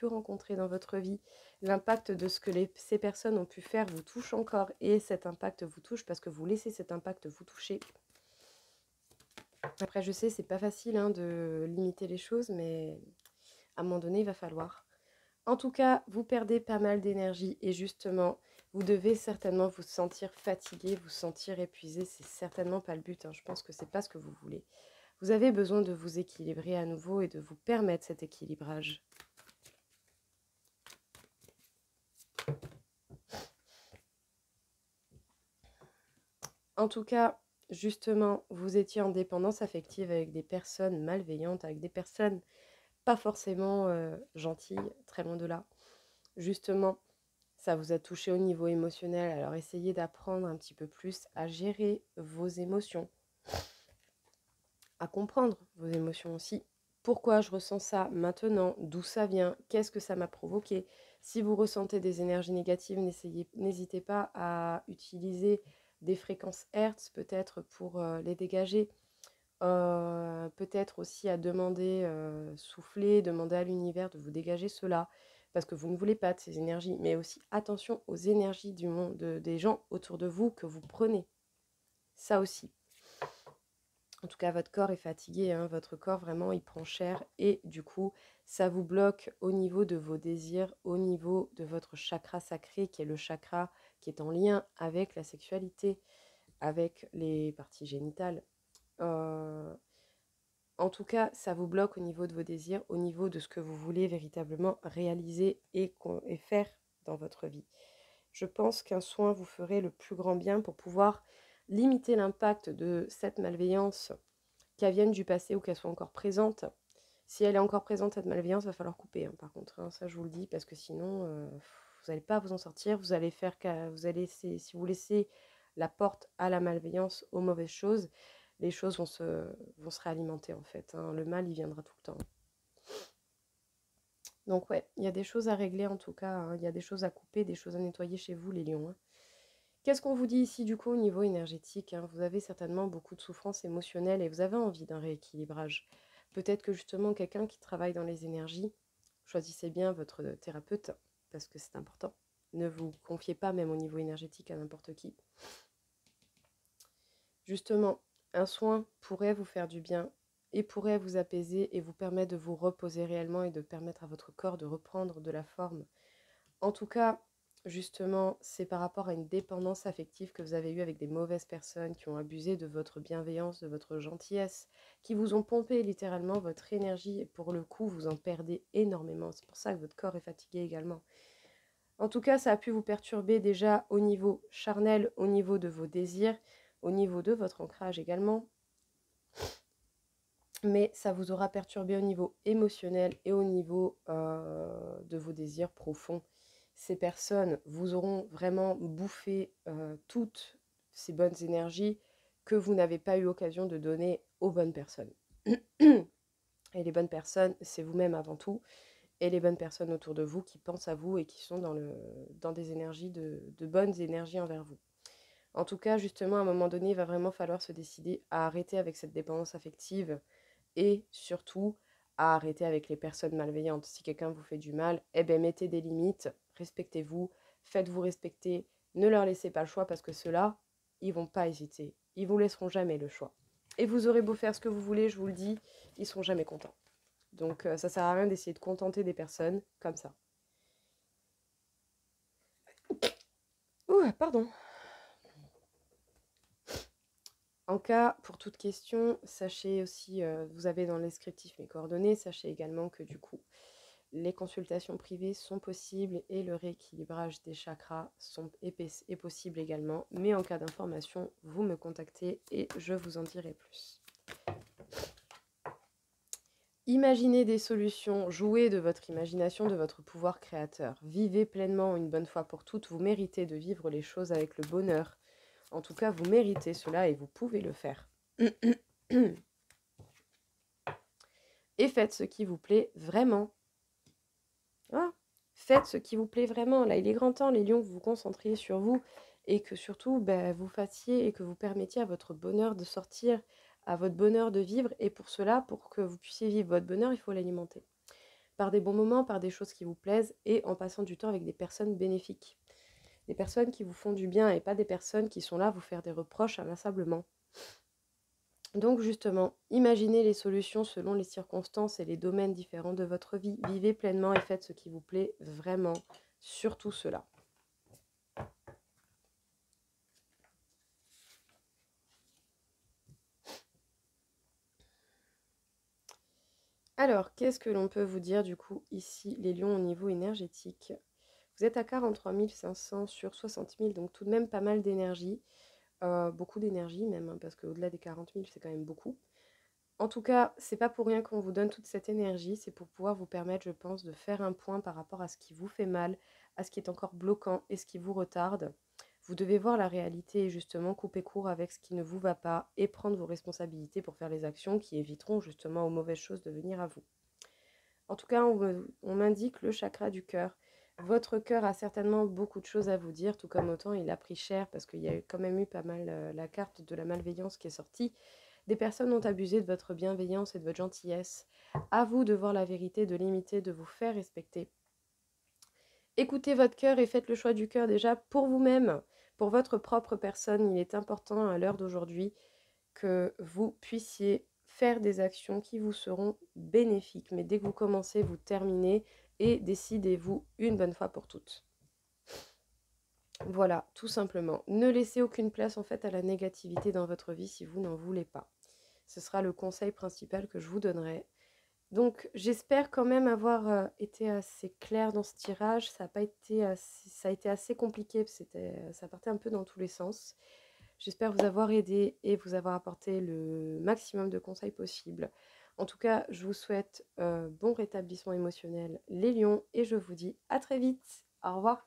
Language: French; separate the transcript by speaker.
Speaker 1: pu rencontrer dans votre vie, l'impact de ce que ces personnes ont pu faire vous touche encore et cet impact vous touche parce que vous laissez cet impact vous toucher. Après, je sais, c'est pas facile hein, de limiter les choses, mais à un moment donné, il va falloir. En tout cas, vous perdez pas mal d'énergie et justement, vous devez certainement vous sentir fatigué, vous sentir épuisé. C'est certainement pas le but. Hein. Je pense que c'est pas ce que vous voulez. Vous avez besoin de vous équilibrer à nouveau et de vous permettre cet équilibrage. En tout cas, justement, vous étiez en dépendance affective avec des personnes malveillantes, avec des personnes pas forcément gentilles, très loin de là. Justement, ça vous a touché au niveau émotionnel, alors essayez d'apprendre un petit peu plus à gérer vos émotions, à comprendre vos émotions aussi. Pourquoi je ressens ça maintenant? D'où ça vient? Qu'est-ce que ça m'a provoqué? Si vous ressentez des énergies négatives, n'hésitez pas à utiliser des fréquences Hertz peut-être pour les dégager. Peut-être aussi à demander, souffler, demander à l'univers de vous dégager cela, parce que vous ne voulez pas de ces énergies. Mais aussi attention aux énergies du monde, des gens autour de vous que vous prenez. Ça aussi. En tout cas, votre corps est fatigué, hein, votre corps vraiment il prend cher et du coup, ça vous bloque au niveau de vos désirs, au niveau de votre chakra sacré qui est le chakra qui est en lien avec la sexualité, avec les parties génitales. En tout cas, ça vous bloque au niveau de vos désirs, au niveau de ce que vous voulez véritablement réaliser et faire dans votre vie. Je pense qu'un soin vous ferait le plus grand bien pour pouvoir limiter l'impact de cette malveillance, qu'elle vienne du passé ou qu'elle soit encore présente. Si elle est encore présente, cette malveillance, il va falloir couper, hein, par contre. Hein, ça, je vous le dis, parce que sinon, vous n'allez pas vous en sortir. Vous allez si vous laissez la porte à la malveillance, aux mauvaises choses, les choses vont se réalimenter, en fait. Hein. Le mal, il viendra tout le temps. Donc, ouais, il y a des choses à régler, en tout cas. Hein. Il y a des choses à couper, des choses à nettoyer chez vous, les lions. Hein. Qu'est-ce qu'on vous dit ici, du coup, au niveau énergétique hein? Vous avez certainement beaucoup de souffrance émotionnelle et vous avez envie d'un rééquilibrage. Peut-être que justement, quelqu'un qui travaille dans les énergies, choisissez bien votre thérapeute, parce que c'est important. Ne vous confiez pas, même au niveau énergétique, à n'importe qui. Justement, un soin pourrait vous faire du bien et pourrait vous apaiser et vous permettre de vous reposer réellement et de permettre à votre corps de reprendre de la forme. En tout cas, justement, c'est par rapport à une dépendance affective que vous avez eue avec des mauvaises personnes qui ont abusé de votre bienveillance, de votre gentillesse, qui vous ont pompé littéralement votre énergie et pour le coup, vous en perdez énormément. C'est pour ça que votre corps est fatigué également. En tout cas, ça a pu vous perturber déjà au niveau charnel, au niveau de vos désirs, au niveau de votre ancrage également. Mais ça vous aura perturbé au niveau émotionnel et au niveau de vos désirs profonds. Ces personnes vous auront vraiment bouffé toutes ces bonnes énergies que vous n'avez pas eu l'occasion de donner aux bonnes personnes. Et les bonnes personnes, c'est vous-même avant tout, et les bonnes personnes autour de vous qui pensent à vous et qui sont dans des énergies de bonnes énergies envers vous. En tout cas, justement, à un moment donné, il va vraiment falloir se décider à arrêter avec cette dépendance affective et surtout à arrêter avec les personnes malveillantes. Si quelqu'un vous fait du mal, eh bien mettez des limites, respectez-vous, faites-vous respecter, ne leur laissez pas le choix parce que ceux-là, ils vont pas hésiter, ils vous laisseront jamais le choix. Et vous aurez beau faire ce que vous voulez, je vous le dis, ils seront jamais contents. Donc ça sert à rien d'essayer de contenter des personnes comme ça. Ouh, pardon. En cas, pour toute question, sachez aussi, vous avez dans le descriptif mes coordonnées, sachez également que du coup, les consultations privées sont possibles et le rééquilibrage des chakras est possible également. Mais en cas d'information, vous me contactez et je vous en dirai plus. Imaginez des solutions, jouez de votre imagination, de votre pouvoir créateur. Vivez pleinement une bonne fois pour toutes, vous méritez de vivre les choses avec le bonheur. En tout cas, vous méritez cela et vous pouvez le faire. Et faites ce qui vous plaît vraiment. Ah, faites ce qui vous plaît vraiment. Là, il est grand temps, les lions, que vous vous concentriez sur vous et que surtout, vous fassiez et que vous permettiez à votre bonheur de sortir, à votre bonheur de vivre. Et pour cela, pour que vous puissiez vivre votre bonheur, il faut l'alimenter. par des bons moments, par des choses qui vous plaisent et en passant du temps avec des personnes bénéfiques. Des personnes qui vous font du bien et pas des personnes qui sont là à vous faire des reproches inlassablement. Donc justement, imaginez les solutions selon les circonstances et les domaines différents de votre vie. Vivez pleinement et faites ce qui vous plaît vraiment, surtout cela. Alors, qu'est-ce que l'on peut vous dire du coup ici, les lions, au niveau énergétique? Vous êtes à 43 500 sur 60 000, donc tout de même pas mal d'énergie. Beaucoup d'énergie même, hein, parce qu'au-delà des 40 000, c'est quand même beaucoup. En tout cas, c'est pas pour rien qu'on vous donne toute cette énergie, c'est pour pouvoir vous permettre, je pense, de faire un point par rapport à ce qui vous fait mal, à ce qui est encore bloquant et ce qui vous retarde. Vous devez voir la réalité et justement couper court avec ce qui ne vous va pas et prendre vos responsabilités pour faire les actions qui éviteront justement aux mauvaises choses de venir à vous. En tout cas, on m'indique le chakra du cœur. Votre cœur a certainement beaucoup de choses à vous dire, tout comme autant il a pris cher parce qu'il y a quand même eu pas mal la carte de la malveillance qui est sortie. Des personnes ont abusé de votre bienveillance et de votre gentillesse. À vous de voir la vérité, de l'imiter, de vous faire respecter. Écoutez votre cœur et faites le choix du cœur déjà pour vous-même, pour votre propre personne. Il est important à l'heure d'aujourd'hui que vous puissiez faire des actions qui vous seront bénéfiques. Mais dès que vous commencez, vous terminez et décidez-vous une bonne fois pour toutes. Voilà, tout simplement. Ne laissez aucune place en fait à la négativité dans votre vie si vous n'en voulez pas. Ce sera le conseil principal que je vous donnerai. Donc j'espère quand même avoir été assez claire dans ce tirage. Ça a été assez compliqué, ça partait un peu dans tous les sens. J'espère vous avoir aidé et vous avoir apporté le maximum de conseils possibles. En tout cas, je vous souhaite bon rétablissement émotionnel les lions et je vous dis à très vite. Au revoir.